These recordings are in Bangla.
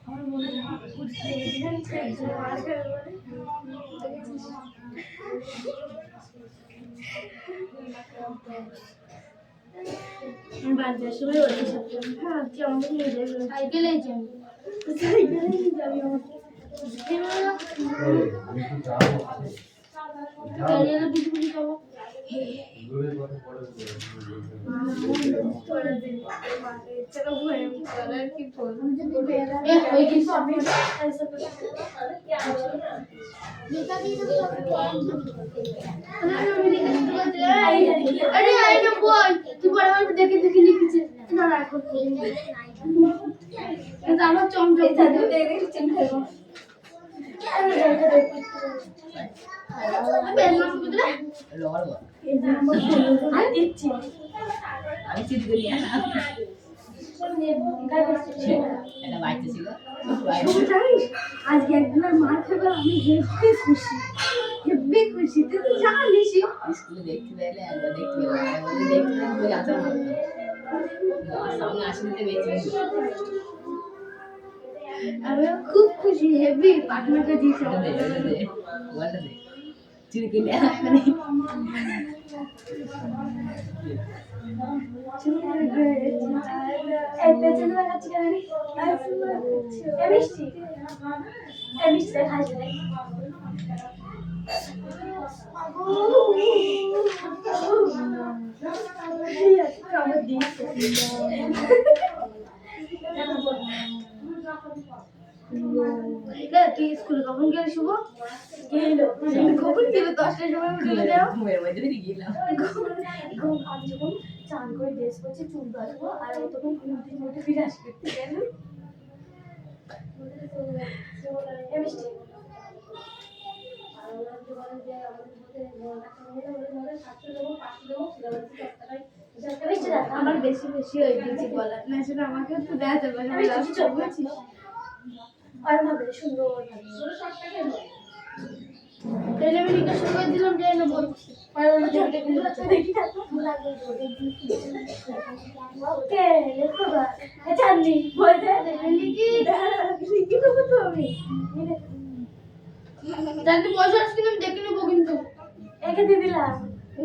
আমার মনে হয় বাজার সময় ওদের সাথে হ্যাঁ আমাকে নিয়ে যাবে সাইকেলে যাবি যাবি আমাকে বিজুলি যাবো দেখে দেখে লিখেছে আমার চমচম আজকে একদিনের মার খাবার আমি হেব্বি খুশি তুই তো জানিস স্কুলে দেখতে পেলে একবার দেখতে পেলাম সামনে আসতে বেঁচে আমি খুব খুশি হেব্বি পার্টনারটা দিয়েছে চিরকি তুই স্কুলে কখন গেলি শুভ কখন গেলে 10টার সময় উঠে যাও আমি যখন চান করে ড্রেস করছি চুল বাঁধবো আর ও তখন ঘুমতে ঘুমতে ফিরে আসবে কেন আমার বেশি বেশি হয়ে গেছে বলা না সেটা আমাকে একটু দেয়া যাবে না আমি চোখ বলছিস আর ভাবে সুন্দর তাহলে আমি লিখে শুরু করে দিলাম যে না বলছি আর ওই ছবিটা কিন্তু দেখি ওকে লেখো বা চাঁদনি বলতে লিখি দেবো তো আমি চাঁদনি পয়সা আসলে আমি দেখে নেবো কিন্তু একে দিয়ে দিলাম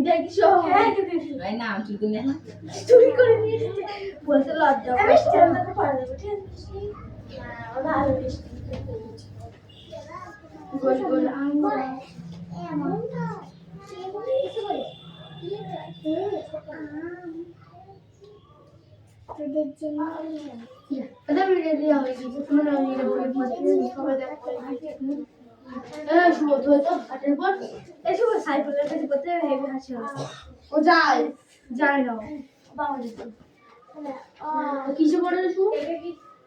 দেখিস হ্যাঁ একে দিয়ে দিলাম ভাই না আমি চুরি করে নিয়ে এসেছে বলতে লজ্জা আমি স্ট্যান্ডার্ডে পড়া দেবো ঠিক আছে ওরা আরো বেশি গোল গোল আঙ্গুল এমন না সে বলে কিছু বলে তোদের জন্য এটা ভিডিও দেওয়া হয়েছে কোনো না ভিডিও করে সবাই দেখতে শুভ তো হাটের পর এসব সাইকেলের কাছে করতে হেভি হাসি ও যায় না বাবা দিত ও কিসে পড়ে শুভ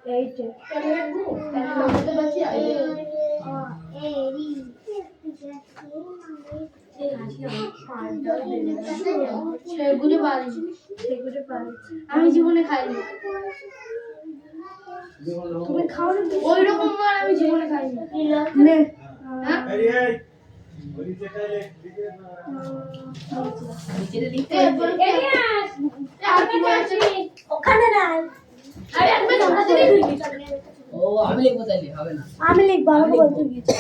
এইটে করতে পারছি আমি জীবনে খাইনি তুমি খাও না ওই রকম আর আমি জীবনে খাইনি ওখানে না আরে একবার ধরা দিলে ও আমি লিখবো তাইলে হবে না আমি লিখবো আমাকে বলতে গিয়েছি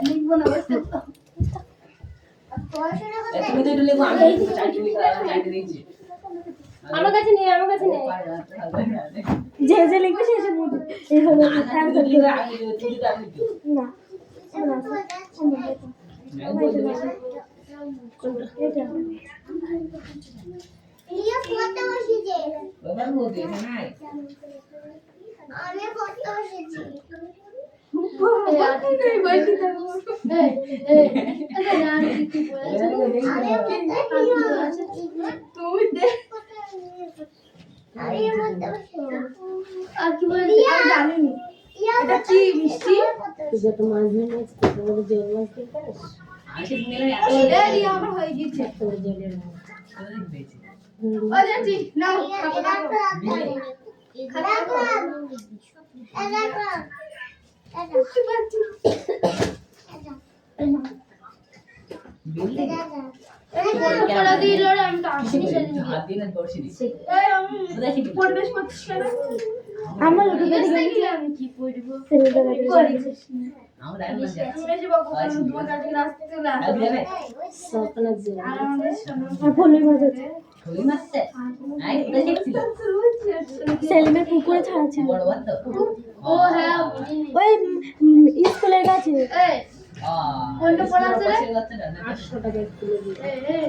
লিখবো না বস তুমি তো একটু লিখবো আমি চাইতে দিয়েছি আমার কাছে নেই যে যে লিখবে সে বুঝবে এই হলো না ইয়া ফটো বসিয়ে বাবা বলতে নাই আমি ফটো বসিয়েছি এই বসি তো না কি বলেছ তুমি দেখ আর কি বলে আমি জানিনি এটা কি মিষ্টি তুই তো মাছ নিয়ে আসছিস তোর জল মাছ কি খাস আজকে মেলে এত এই আমার হয়ে গেছে তোর জলের মাছ দেখবেছি ও যেটি নাও পড়া দিল রে, আমি তো আসিনি সেদিন। হাত দিলে দর্শি দিচ্ছে এই আমি পরিবেশ করছিস কেন? আমার লোকে দেখি আমি কি পড়ব। আমরা এখন যাচ্ছি আমি যে বাবু তোমার কাছে রাস্তা চলে আর আসবে। দেবে সকালে যে আর আমাদের সামনে আর ফোনে বাজাচ্ছে। ছবি মারছে আই কোথায় দেখছিল সেলিমের পুকুরে ছাড়া ছিল বড় বাদ তো ও হ্যাঁ ওই স্কুলের কাছে এই কোনটা পড়া আছে রে? 800 টাকা কিলো দিয়ে এই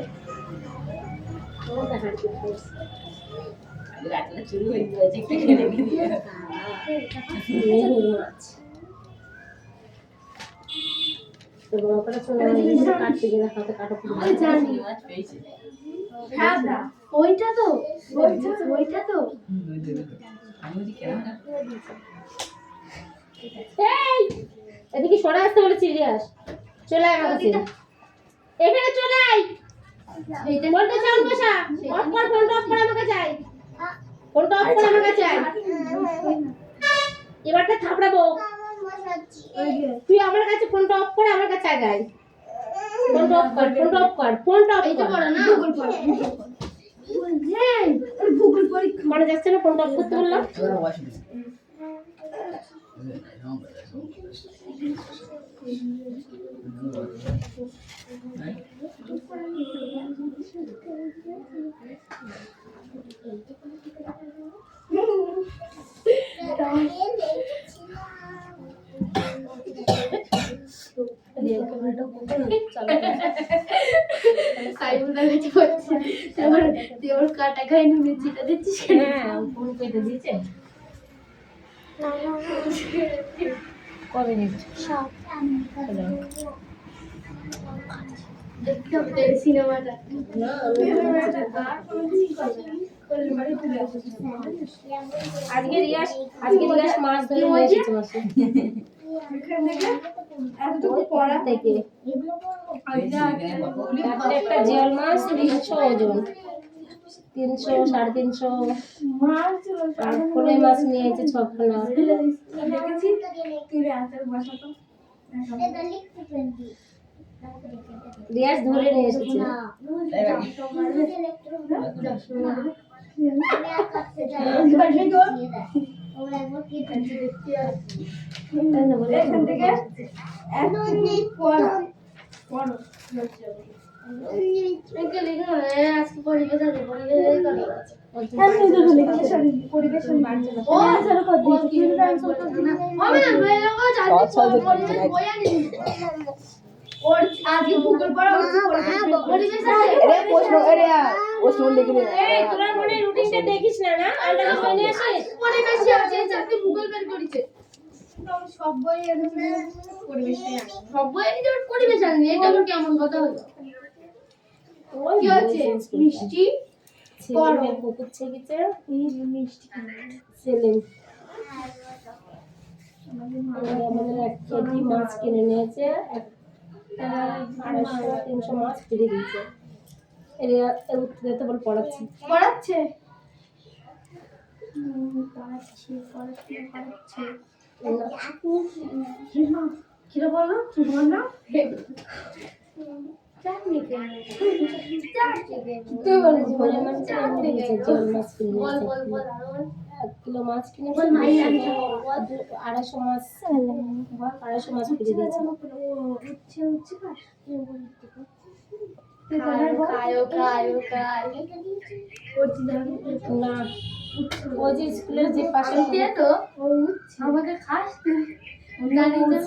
ওটা হাঁটতে পারছি রাতটা শুরু হয়ে গেছে একটু খেলে দিয়ে মেহুর মাছ তো বড় করে চলে কাটতে গেলে হাতে কাটা পুরো আমি জানি মাছ পেয়েছি হ্যাঁ দা ওইটা তো ওইটা তো আমি বলি কেন না এই এদিকে সরে আসতে বলে সিরিয়াস চলে আয় আমার কাছে এখানে চলে আয় এইটা ফোনটা সাউন্ড বসা অফ কর ফোনটা অফ কর আমাকে চাই ফোনটা অফ কর আমাকে চাই এবারটা থাপড়াবো তুই আমার কাছে ফোনটা অফ করে আমার কাছে আগাই ফোনটা অফ কর ফোনটা অফ কর ফোনটা অফ এইটা কর পড়া না গুগল পড়া হ্যাঁ গুগল পরীক্ষা মনে যাচ্ছে না ফোনটা অফ করতে বললাম তোরা বসে দিস সাইবুলের কাছে পড়ছে তুই ওর কাটা খাই নুনে চিটা দিচ্ছিস কেন? হ্যাঁ ফোন পেতে দিয়েছে কবে দিচ্ছে দেখতে হবে এই সিনেমাটা না আজকে রিয়াস মাছ ধরে নিয়ে এসেছে মাসে এতটুকু পড়া থেকে একটা জিওল মাছ 300 ওজন 300 350 আর ফোলে মাছ নিয়ে এসেছে 6খানা দেখেছি তুই আচার বসাতো রিয়াস ধরে নিয়ে এসেছে এখান থেকে আজকে পরিবেশ আছে পরিবেশন বাড়ছে না ও আচ্ছা ওর আজকে ভূগোল পড়া পরিবেশ আছে এই তোরা মনে রুটিনটা দেখিস না না আলাদা মনে আসে পরিবেশ আছে চাকরি ভূগোল বের করেছে সব বই পরিবেশটাই আছে সব বই এনে যেমন পরিবেশ আনেনি এটা আবার কেমন কথা হলো কি হচ্ছে মিষ্টি ছেলেমেয়ের পুকুর ছেগেছে মিষ্টি সেলিম আমাদের 1 কেজি মাছ কিনে নিয়েছে 250-300 মাছ ফিরে দিয়েছে এরিয়া উত্তরে বল পড়াচ্ছি পড়াচ্ছে কিরা বলো বল না তুই বলে জীবনে মাছ কিনে দিয়েছে জিওল মাছ কিনে বল নিয়েছে বল বল আরো বল 1 কিলো মাছ কিনে বল ভাই আমি 250 মাছ 250 মাছ ফিরে দিয়েছে না ওই যে স্কুলের যে পাশে তো আমাকে খাস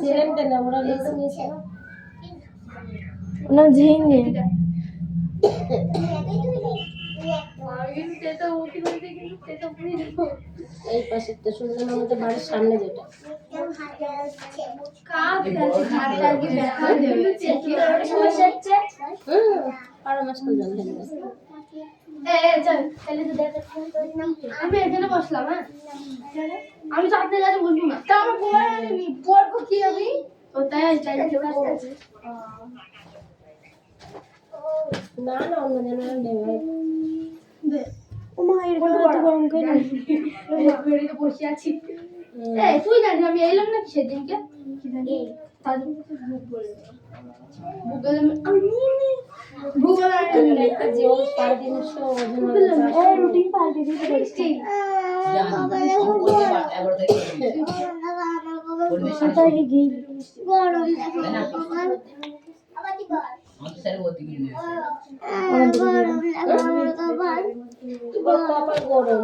ছেলেটা না ওরা লেসে নিয়েছে না ঝিঙে এই পাশেরটা শুনলাম আমাদের বাড়ির সামনে যেটা পাড়া মাছ করে জল ঢেলে দেয়। আমি এখানে বসলাম হ্যাঁ আমি তো আপনার কাছে বলবো না তা আমার পড়বো কি আমি ও তাই না না অন্য জনের নেই ভাই ও মা এর গায়ে এত গরম কেন? বেরিয়ে বসে আছি। এই তুই জানিস আমি এলাম নাকি সেদিনকে? কি জানি? তাদের ভূগোল ভূগোল একটা যে ও 350 ওজন এ রুটিন পাল্টে দিতে বলছি। জানি অঙ্ক করতে একবার দেখি পরিবেশ সেটা কি তাই না আমাদের স্যার বলতে কি আমার দিকে তোর কপাল গরম।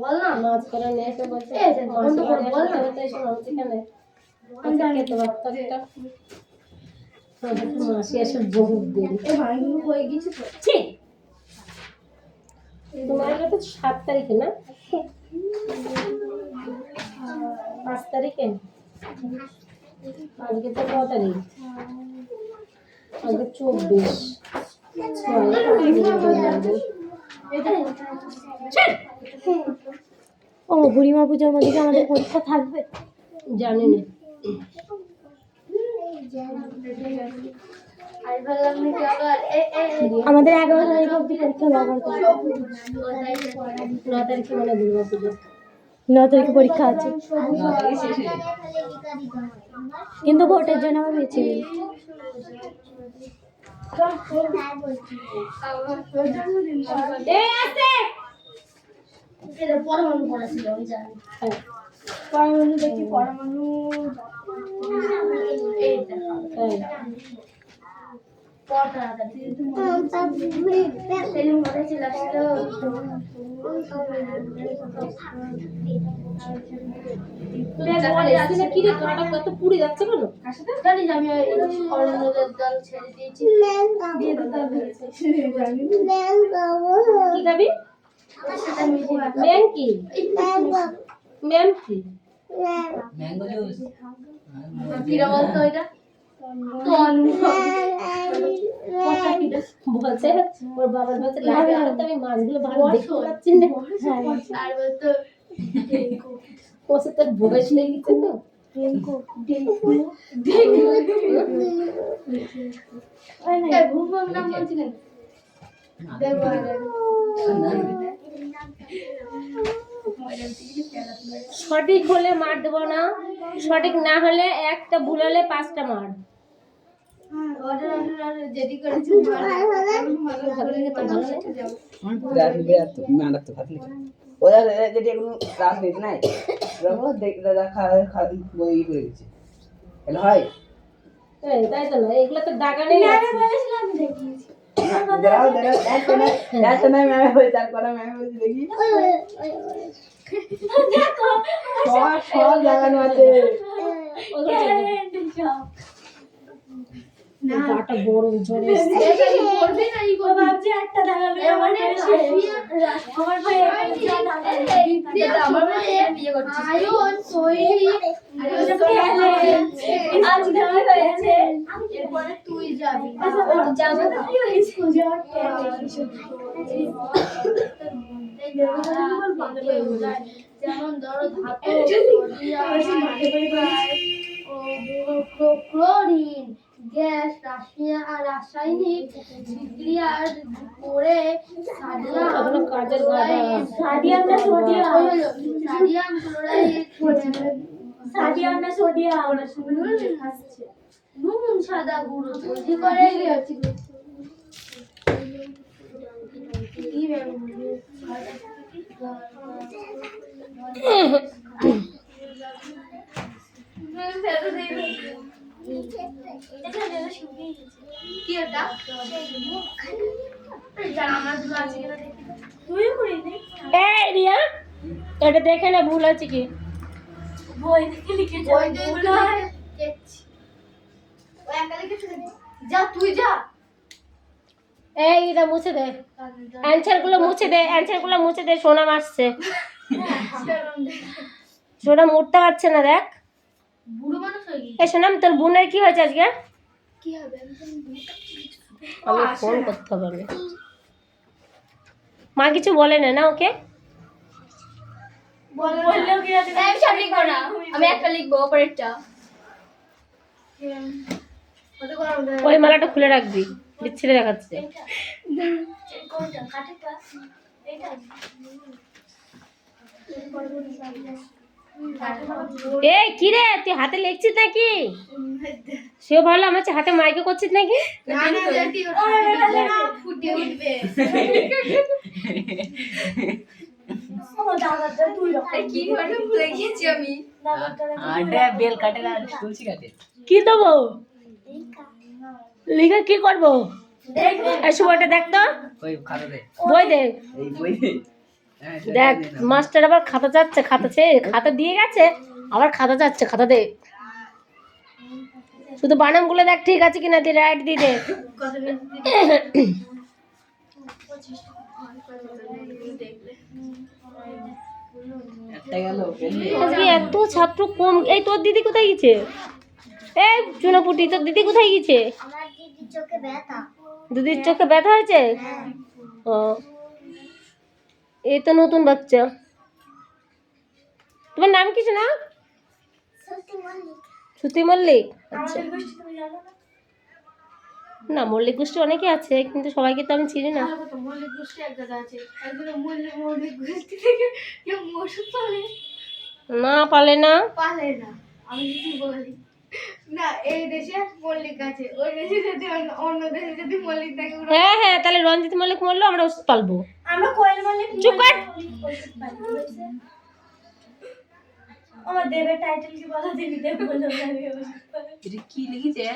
বল না মাছ করে নিয়ে এসে বলছে এই যে, মাছ বন্ধ কর, করে বল না। বলতে এসে মাছ এখানে আচ্ছা খেতে পারতো একটা মাসি এসে বহুত দেরি। এই ভাইগুলো হয়ে গেছে তো ঠিক তোমার এটা তো 7 তারিখে না 5 তারিখে আজকে তো কত তারিখ আজকে 24 ও বুড়িমা পূজার মধ্যে কি আমাদের পরীক্ষা থাকবে? জানি না আর বললাম নাকি আবার আমাদের 11 তারিখ অবধি পরীক্ষা ব্যবহার করবে। 9 তারিখে মানে দুর্গা পুজো 9 তারিখে পরীক্ষা আছে, না তাই শেষ হয়ে যাবে কিন্তু ভোটের জন্য আমার বেঁচে গেল। পরমাণু পড়া ছিল আমি জানি হ্যাঁ পরমাণু দেখি পরমাণু এই দেখো হ্যাঁ পড় তাড়াতাড়ি সেদিন মনে ছিল আসলে কি রে গাটা কত পুড়ে যাচ্ছে কেন জানিস আমি অরণ্যদের দল ছেড়ে দিয়েছি দিয়ে দিতে কি খাবি সেটা মিশে ম্যাম কি ম্যাম কি ম্যাঙ্গো জুস কিরা বলতো এটা তো বলছে ওর বাবার বলছে লাইভে আসতে আমি মাছগুলো ভালো দেখতে পাচ্ছি না আর বলতো ওসে তোর বয়স লেগে গেছে তো ভূগোল নাম বলছি কেন দেখো সঠিক হলে মার দেবো না সঠিক না হলে একটা ভুল হলে 5টা মার যেটি করেছি ওরা যেটি এগুলো রাজনীতি নাই বই করে দিচ্ছে এগুলো হয় এই তাই তো না এগুলো তো দাগা নেই জায়গানো আছে গাটা গরম জ্বরে এসছে। করবে না ই করবে ভাবছি একটা দাঁড়াবে আমার আমার ভাই বিয়ে করছিস আয়ন সোহি আজ গায়ে হয়েছে এরপরে তুই যাবি ওর যাবে না যেমন ধরো ধাতু ক্লোরিন গ্যাস রাসায়নিক বিক্রিয়ার করে এখনো কাজের গাদা সাদিয়াম না সোডিয়াম সোডিয়াম ক্লোরাইড সাদিয়াম না সোডিয়াম নুন সাদা গুঁড়ো তৈরি করে কি এটা আমার দুটো আছে কিনা দেখি তুইও করিনি এই রিয়া এটা দেখে না ভুল আছে কি বই দেখে লিখেছে ওই যে এগুলো দেখছি ও একা লিখেছে যা তুই যা এই এটা মুছে দে অ্যানসার গুলো মুছে দে সোনা মারছে সোনা মুড়তে পারছে না দেখ বুড়ো মানুষ হয়ে গেছে এই সোনাম তোর বোনের কি হয়েছে আজকে কি হবে আমি ফোন করতে হবে আমি। মা কিছু বলে না না ওকে বললেও কি আছে আমি সব লিখবো না আমি একটা লিখবো পরেরটা কত গরম দেয় ওই মালাটা খুলে রাখবি, বিচ্ছিরে দেখাচ্ছে। কোনটা কাটেটা এইটা এই কি রে, তুই হাতে লিখছিস নাকি? সেও ভালো আমার হচ্ছে হাতে মাইকে করছিস নাকি? না না জাতি ফুটে উঠবে ও দাদাটা তুই রকম কি করে ভুলে গেছি আমি আডে বেল কাটে না, তুলসী কাটে। কি দেবো লিখে কি করবো? এই সময়টা দেখ তো, ওই খাতা দে, বই দেখ। এই বই দে। হ্যাঁ, দেখ মাস্টার আবার খাতা চাচ্ছে, খাতা দিয়ে গেছে, আবার খাতা চাচ্ছে, খাতা দে। শুধু বানামগুলো দেখ ঠিক আছে কিনা, দিয়ে রাইট দিয়ে দে। কত একটা গেল পেলে। আজকে এত ছাত্র কম। এই তোর দিদি কোথায় গেছে? এই চুনাপুটি, তোর দিদি কোথায় গেছে? আমার দিদির চোখে ব্যথা দিদির চোখে ব্যথা হয়েছে? ও, এই তো নতুন বাচ্চা। তোমার নাম কিছু না? শ্রুতি মল্লিক। আচ্ছা, না মল্লিক গোষ্ঠী অনেকে আছে, কিন্তু সবাইকে তো আমি চিনি না। মল্লিক গোষ্ঠী এক দাদা আছে, একজন মল্লিক গোষ্ঠী থেকে কেউ ওষুধ পালে না পালে না, পালে না। আমি যদি বলি না এই দেশে মল্লিক আছে, ওই দেশে যদি অন্য দেশে যদি মল্লিক থাকে হ্যাঁ হ্যাঁ, তাহলে রঞ্জিত মল্লিক মরলো, আমরা ওষুধ পালবো। আমরা কোয়েল মল্লিক চুপ কর। আমার দেবের টাইটেল কি বলা দিবি দেব বলে আমি এটা কি লিখেছে?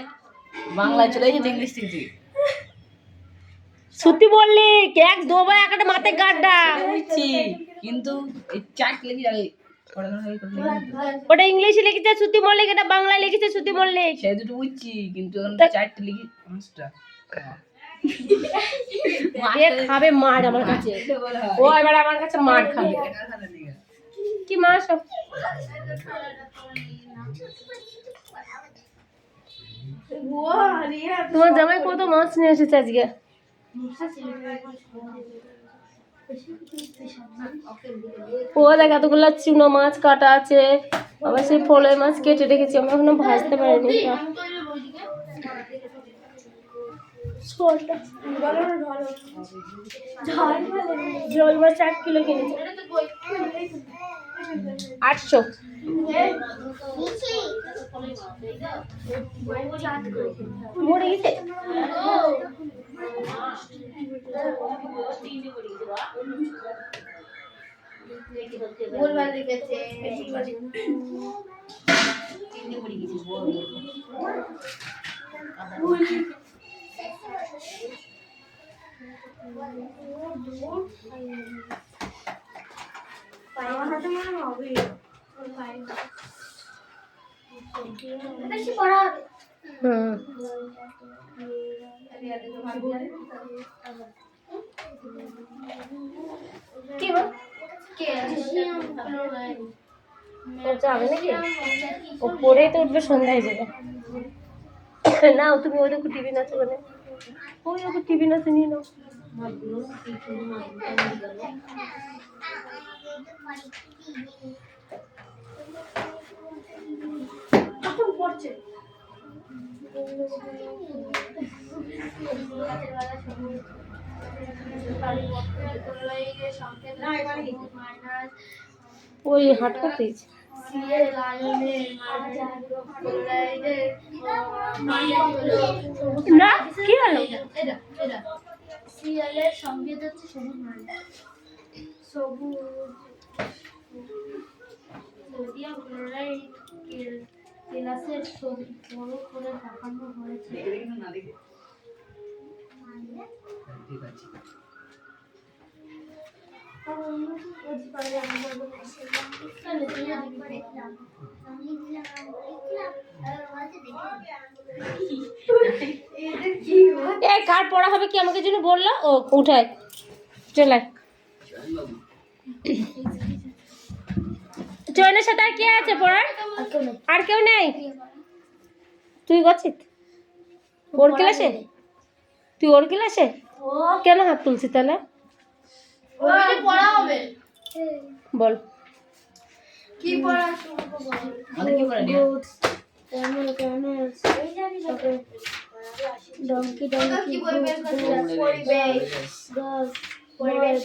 বাংলা চলে গেছে, ইংলিশ লিখেছে। শ্রুতি মল্লিক, এক দোবা একটা মাথায় গাড্ডা। বুঝছি, কিন্তু এই চাট লিখে যাবে। ওটা ইংলিশে লিখেছে শ্রুতি মল্লিক, এটা বাংলায় লিখেছে শ্রুতি মল্লিক। সে দুটো বুঝছি, কিন্তু এখন চারটে লিখি পাঁচটা। এ খাবে মার আমার কাছে, ও এবার আমার কাছে মার খাবে। কি মার সব? তোমার জামাই কত মাছ নিয়ে এসেছে আজকে? ও দেখ এতগুলো চুনো মাছ কাটা আছে, আবার সেই ফলের মাছ কেটে রেখেছি, আমি এখনো ভাজতে পারিনি। জল মাছ 1 কিলো কিনেছি, 800। মরে গেছে। ভুলভাল লিখেছে আমার হাতে মনে হবে বেশি পড়া হবে হুম, কি বল কে যাবে নাকি? ও পরেই তো উঠবে, সন্ধ্যায় যাবে। নাও তুমি ওই দেখো টিভি নাচ, ওখানে ওই দেখো টিভি নাচে নিয়ে নাও। কখন পড়ছে ওই হাট করতেই না, কি হলো? সিরিয়ালের সংগীত হচ্ছে সবুজ মানে সবুজ যদিও পুনরায় ক্লাসের ছবি বড় করে দেখানো হয়েছে ঠিক আছে। এই কার পড়া হবে কি আমাকে জন্য বললো? ও উঠায় চলে। জয়নের সাথে আর কে আছে পড়ার? আর কেউ নেই? তুই গছিস ওর ক্লাসে? তুই ওর ক্লাসে কেন হাত তুলছিস তাহলে? পড়া হবে বল কি পড়া আমাদের কি করে ক্যামেল ক্যামেল তারপরে donkey donkey girl boys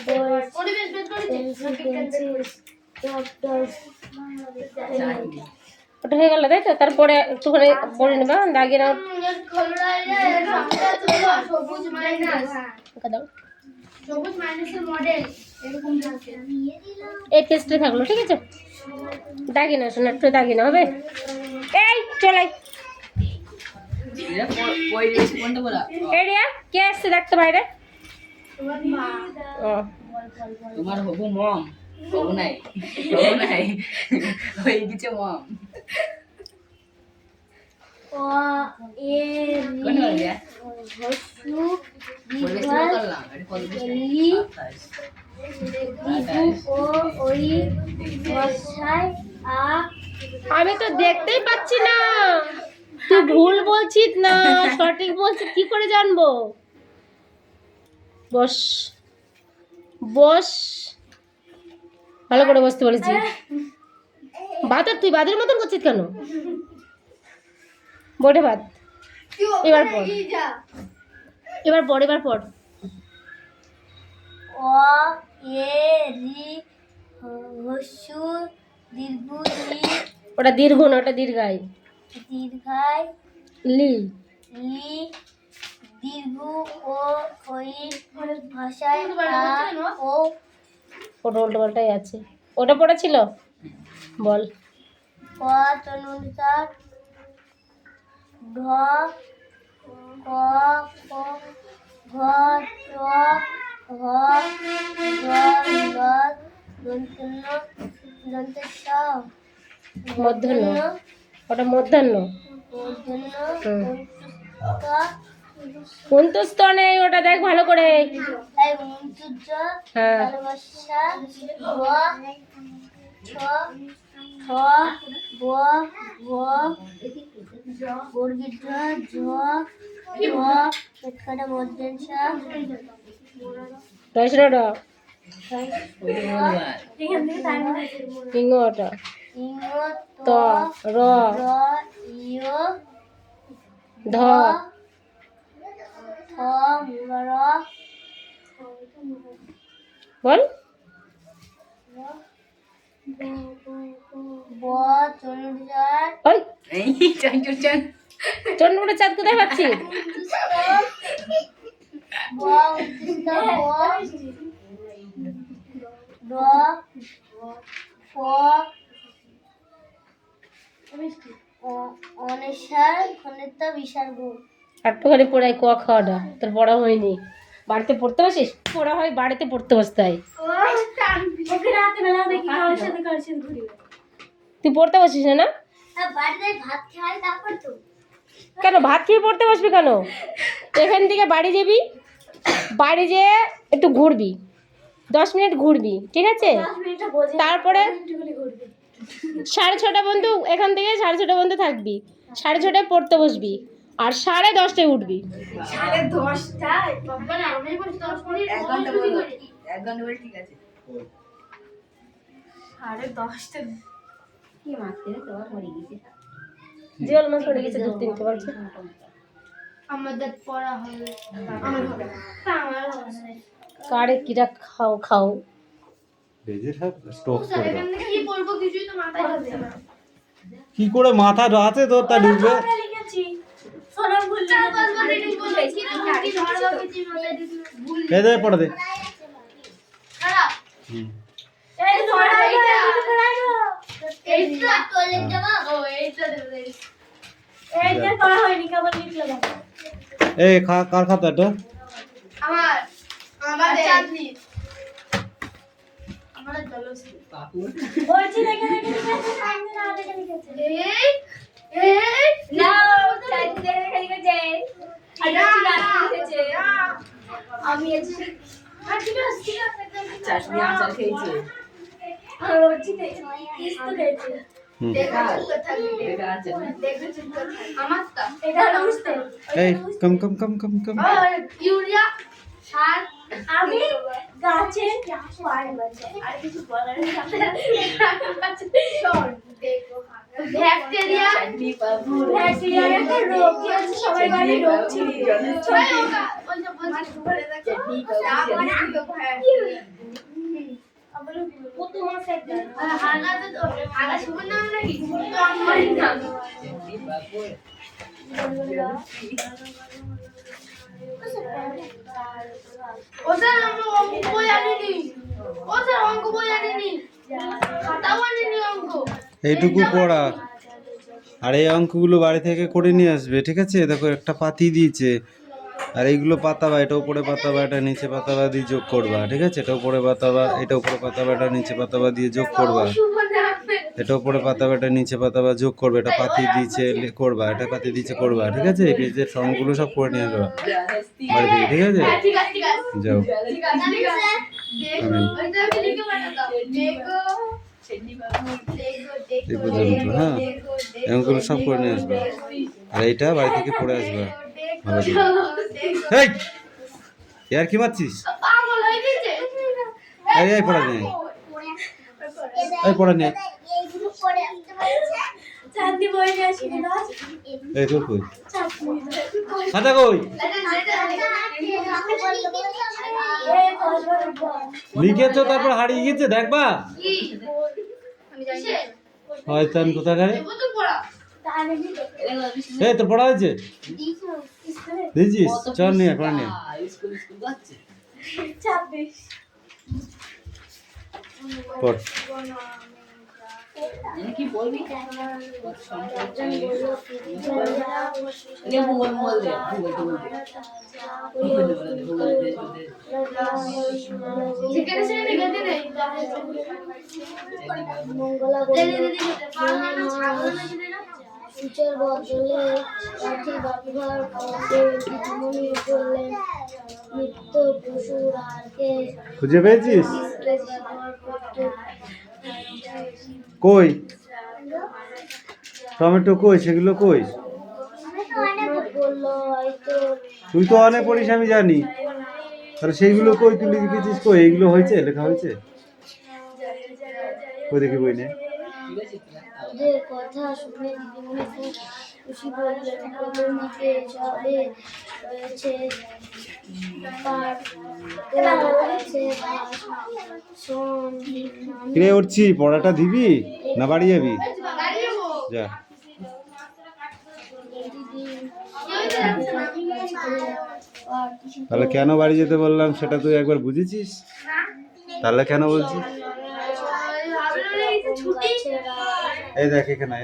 pencil pencil dog dog ওটা হয়ে গেল তাই তো? তারপরে একটুখানি পড়ে নেবে, দাগিয়ে নাও। সবুজ মাইনাস ওকে দাও। সবুজ মাইনাসের মডেল এরকম থাকে। এই পেস্টে থাকলো, ঠিক আছে? দাগি না শোনা, একটু দাগি না হবে। এই চলে এরা পরিবেশ কোনটা বলা? এরিয়া কে আসছে দেখতে বাইরে? ও তোমার হবু মম। হবু নাই। হবু নাই। হয়ে গেছে মম। ও এ কোন বলবি? হসু পরিবেশ বিভাগ করলাম। এটা পরিবেশ লি দিবু ও ওই বসায় আ আমি তো দেখতেই পাচ্ছি না, তুই ভুল বলছিস না সঠিক বলছিস, কি করে জানবো? বস বস, ভালো করে বসতে বলেছি। বাতার তুই বাদের মতন করছিস কেন? বোর্ডে বাদ। এবার পড়, এবার পড়, এবার পড়। ও এ রি হসু দিবু লি ওটা দীর্ঘ না, ওটা দীর্ঘাই। দীর্ঘায় লি লি দিবু ও ওই ভাষায় আ ও ওটা উল্টো পাল্টাই আছে, ওটা পড়া ছিল। বল। ক তনুসার ঢ ক ক ঘ ট ঘ গ ল দন্তন্য দন্তস্ব মধ্যাহ্ন, ওটা মধ্যাহ্ন। মূর্ধন্য হুম। ক অন্তস্থ নেই, ওটা দেখ ভালো করে। তাই মুঞ্চুজ হ্যাঁ। ভালোবাসা ব ছ ছ ব ব বর্গীর জ জ পেটকাটা মধ্যাংশা রসটা ওইটা বলবা। সিংহ, ওটা ইঙ্গ ত র র ইয় ধ থ র বল। ব চন্দ্রার ওই এই চন চন চন। চন্দ্রপুরের চাঁদ কোথায় পাচ্ছি? ব উদ্দিষ্ট ব র ফ অনেশার খনেতা বিসর্গ একটুখানি পড়াই ক খাওয়াটা তোর পড়া হয়নি, বাড়িতে পড়তে বসিস? পড়া হয় বাড়িতে পড়তে বসতে হয়। তুই পড়তে বসিস না? বাড়িতে ভাত খাই তারপর তো কেন ভাত খেয়ে পড়তে বসবি কেন? এখান থেকে বাড়ি যাবি, বাড়ি যেয়ে একটু ঘুরবি, 10 মিনিট ঘুরবি, ঠিক আছে? তারপরে 6:30 পর্যন্ত, এখান থেকে 6:30 পর্যন্ত থাকবি, 6:30 পড়তে বসবি, আর 10:30 উঠবি। 10:30 বাবা না, আমি বলছি 10 মিনিট 1 ঘন্টা বলো। 1 ঘন্টা বলে ঠিক আছে। 10:30 কি মাছ খেলে তোমার মরে গেছে। জিওল মাছ পড়ে গেছে 2-3টে বলছে। আমাদের পড়া হবে, আমার হবে আমার হবে না। কারে কিরা খাও খাও। ভেজে থাক স্টক স্যার করে দাও। এখান থেকে কি বলবো কিছুই তো মাথায় ঢুকছে না। কি করে মাথা আছে তোর তা ঢুকবে? চার পাঁচবার reading বলেছি, কি ধরবা কিছু মাথায় ঢুকছে না। ভুল এই দে পড়ে দে। খারাপ। হুম। এই ধরা এইটা টয়লেট যাবা ও এইটা দেবে। এইটা পড়া হয়নি কেবল লিখলে বাবা এই কার খাতা এটা? আমার আমাদের চাঁদনি আমাদের জলসি পাপু। বলছি দেখে দেখে লিখেছে সামনে না দেখে লিখেছে এই না চাঁদনি দেখে দেখে লিখেছে আমি এসে ঠিক আছে ঠিক আছে চাটনি আচার খেয়েছে। আর বলছি কিস্ত খেয়েছে হুম। দেখা থাকবে এটা আচার না। দেখবে চুপ করে আমার তা এটা হলো বুঝতে এই কম আর ইউরিয়া সার আমি গাছে পানি বাঁচাই আর কিছু বলার নেই শর্ট ব্যাকটেরিয়া ব্যাকটেরিয়ার একটা রোগ কি আছে সবাই বাড়ি রোগ ছিল কত মাস একদম আলাদা তো আলাদা শুভ নাম নাকি তো আমার নাম ও স্যার আমরা অঙ্ক বই আনিনি ও স্যার অঙ্ক বই আনিনি খাতাও আনিনি অঙ্ক এইটুকু পড়া। আর এই অঙ্কগুলো বাড়ি থেকে করে নিয়ে আসবে, ঠিক আছে? দেখো একটা পাতি দিয়েছে, আর এইগুলো পাতাবা, এটা উপরে পাতাবা, এটা নিচে পাতাবা দিয়ে যোগ করবা, ঠিক আছে? এটা উপরে পাতাবা, এটা উপরে পাতাবা, এটা নিচে পাতাবা দিয়ে যোগ করবা, এটা উপরে পাতাবা, এটা নিচে পাতাবা যোগ করবে, এটা পাতি দিয়েছে করবা, এটা পাতি দিয়েছে করবা, ঠিক আছে? এই পেজের সঙ্গগুলো সব করে নিয়ে আসবা বাড়ি থেকে, ঠিক আছে? ঠিক আছে ঠিক আছে যাও। ঠিক আছে দেখো ওইটা আমি লিখে পাঠাতাম দেখো এই পর্যন্ত, হ্যাঁ? এগুলো সব করে নিয়ে আসবা, আর এইটা বাড়ি থেকে পড়ে আসবা ভালো করে। এই আর কি মারছিস? পাগল হয়ে গেছে এই পড়া নেই, এই পড়া নেই, চাঁদি বই নিয়ে আসি না এই তোর কই খাতা কই? লিখেছো তারপর হারিয়ে গেছে, দেখবা? কি আমি জানি হয়তো আমি কোথায় গেলে দেবো তো পড়া এই তোর পড়া হয়েছে দিয়েছিস? চল নিয়ে পড়া নিয়ে স্কুল স্কুল যাচ্ছে 26 পড়। কি বলবি ভূগোল বল দে ভূগোল যেখানে সেখানে গেতে নেই সূচের বদলে লাঠি ব্যবহার করতে মনে করলেন নিত্য পশুর হারকে খুঁজে পেয়েছিস? ব্যবহার করতে কই টমেটো কই? সেগুলো কই? বললো হয়তো তুই তো অনেক পড়িস আমি জানি, তাহলে সেইগুলো কই? তুই লিখেছিস কই? এইগুলো হয়েছে, লেখা হয়েছে? কই দেখি বই নে। ওদের কথা শুনে দিদিমণি খুব খুশি বললেন ওদের নিতে যাবে রয়েছে কিরে উঠছি, পড়াটা দিবি না বাড়ি যাবি? যা। তাহলে কেন বাড়ি যেতে বললাম সেটা তুই একবার বুঝেছিস? তাহলে কেন বলছিস? এই দেখ এখানে,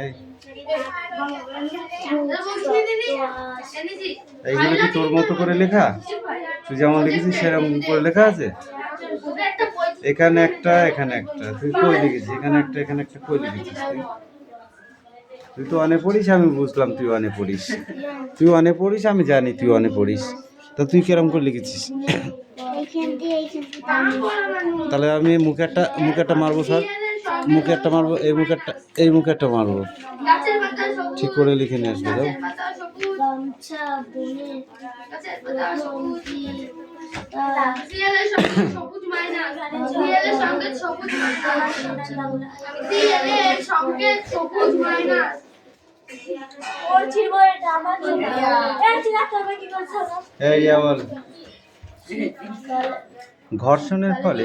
এইগুলো কি তোর মতো করে লেখা? তুই যেমন লিখেছিস সেরকম করে লেখা আছে? এখানে একটা, এখানে একটা, তুই কই লিখেছিস? এখানে একটা, এখানে একটা, কই লিখেছিস তুই? তুই তো অনেক পড়িস, আমি বুঝলাম তুই অনেক পড়িস, তুই অনেক পড়িস আমি জানি তুই অনেক পড়িস, তা তুই কিরম করে লিখেছিস? তাহলে আমি মুখে একটা মারবো স্যার, মুখে একটা মারবো, এই মুখে একটা মারবো, ঠিক করে লিখে নিয়ে আসবে। যাও। গামছা বুনে সবুজ মাইনা সঙ্গে সবুজ মাইনা ঘর্ষণের ফলে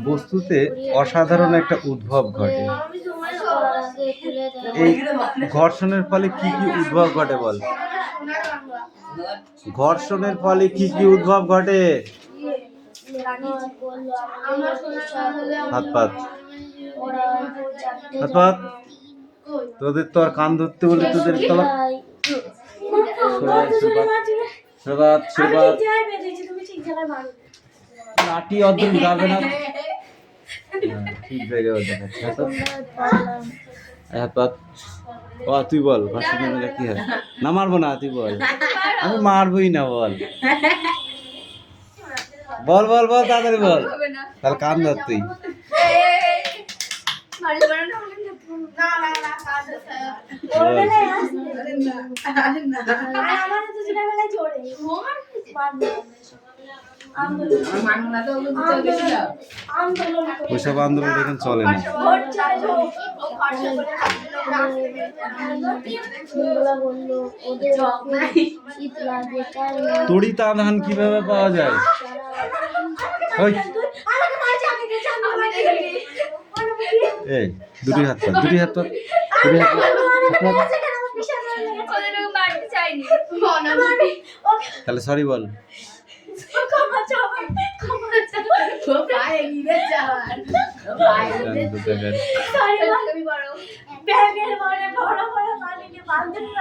বস্তুতে অসাধারণ একটা উদ্ভব ঘটে। এই ঘর্ষণের ফলে কি কি উদ্ভব ঘটে বল? ঘর্ষণের ফলে কি কি উদ্ভব ঘটে? হাত পাত, হাত পাত। তোদের তো আর কান ধরতে বলে তোদের তলা লাঠি অর্ধেক যাবে না, ঠিক জায়গায় দেখাচ্ছে। হাত পাত। ও তুই বল, ভাষা মেয়েরা কি হয়? না মারবো না, তুই বল। আমি মারবই না, বল বল বল বল তাড়াতাড়ি বল। তাহলে কান ধর তুই। আমার মাংনা তো ওগুলো দিতে গেছিল। ওইসব আন্দোলন এখন চলে না। বললো ওদের শীত লাগে তাই তড়িৎ আধান কিভাবে পাওয়া যায়? ওই এই দুটি হাত পাত, দুটি হাত পাত, দুটি হাত পাত, হাত পাত। তাহলে সরি বল। ব্যাগের বড় বড় পানি বান্ধবী